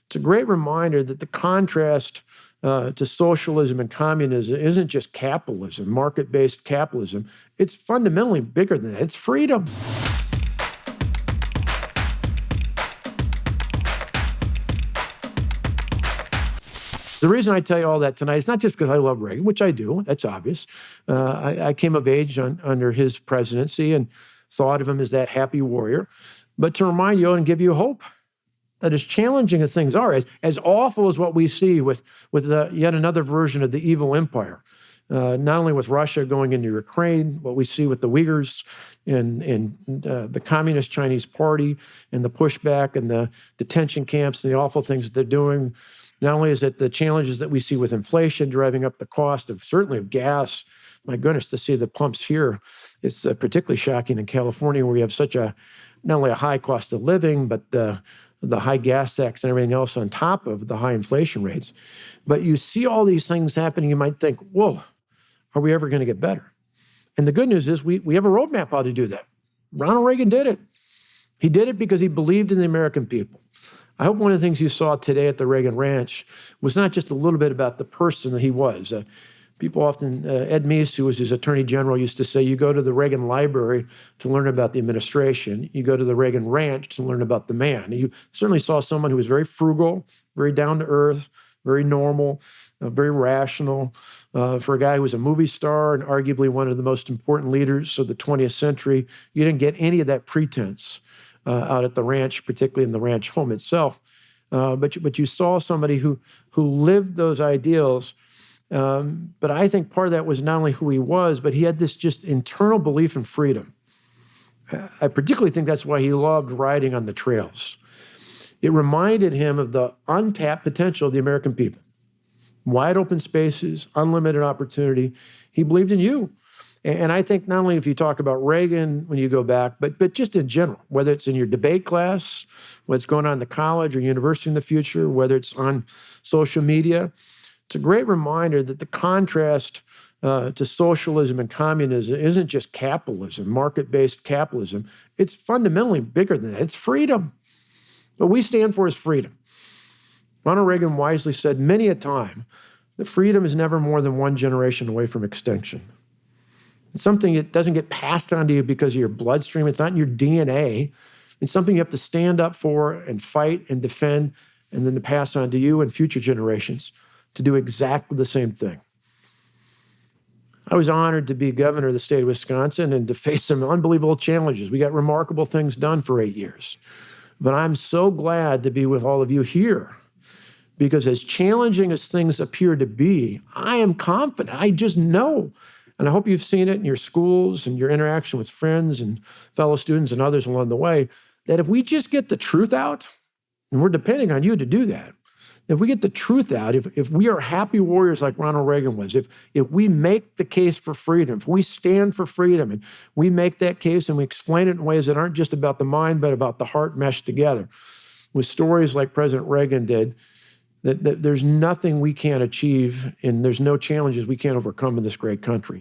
It's a great reminder that the contrast to socialism and communism isn't just capitalism, market-based capitalism. It's fundamentally bigger than that. It's freedom. The reason I tell you all that tonight is not just because I love Reagan, which I do, that's obvious. I came of age under his presidency and thought of him as that happy warrior, but to remind you and give you hope that as challenging as things are, as awful as what we see with yet another version of the evil empire, not only with Russia going into Ukraine, what we see with the Uyghurs and the Communist Chinese Party and the pushback and the detention camps and the awful things that they're doing. Not only is it the challenges that we see with inflation driving up the cost of certainly of gas. My goodness, to see the pumps here, it's particularly shocking in California, where we have such a not only a high cost of living, but the high gas tax and everything else on top of the high inflation rates. But you see all these things happening, you might think, whoa, are we ever going to get better? And the good news is we have a roadmap how to do that. Ronald Reagan did it. He did it because he believed in the American people. I hope one of the things you saw today at the Reagan Ranch was not just a little bit about the person that he was. People often, Ed Meese, who was his attorney general, used to say, you go to the Reagan Library to learn about the administration. You go to the Reagan Ranch to learn about the man. And you certainly saw someone who was very frugal, very down to earth, very normal, very rational. For a guy who was a movie star and arguably one of the most important leaders of the 20th century, you didn't get any of that pretense out at the ranch, particularly in the ranch home itself. But you saw somebody who lived those ideals. But I think part of that was not only who he was, but he had this just internal belief in freedom. I particularly think that's why he loved riding on the trails. It reminded him of the untapped potential of the American people. Wide open spaces, unlimited opportunity. He believed in you. And I think not only if you talk about Reagan when you go back, but just in general, whether it's in your debate class, what's going on in the college or university in the future, whether it's on social media, it's a great reminder that the contrast to socialism and communism isn't just capitalism, market-based capitalism. It's fundamentally bigger than that. It's freedom. What we stand for is freedom. Ronald Reagan wisely said many a time that freedom is never more than one generation away from extinction. It's something that doesn't get passed on to you because of your bloodstream. It's not in your DNA. It's something you have to stand up for and fight and defend, and then to pass on to you and future generations to do exactly the same thing. I was honored to be governor of the state of Wisconsin and to face some unbelievable challenges. We got remarkable things done for 8 years. But I'm so glad to be with all of you here, because as challenging as things appear to be, I am confident. I just know. And I hope you've seen it in your schools and your interaction with friends and fellow students and others along the way, that if we just get the truth out, and we're depending on you to do that, if we get the truth out, if we are happy warriors like Ronald Reagan was, if we make the case for freedom, if we stand for freedom and we make that case and we explain it in ways that aren't just about the mind, but about the heart meshed together, with stories like President Reagan did, that there's nothing we can't achieve and there's no challenges we can't overcome in this great country.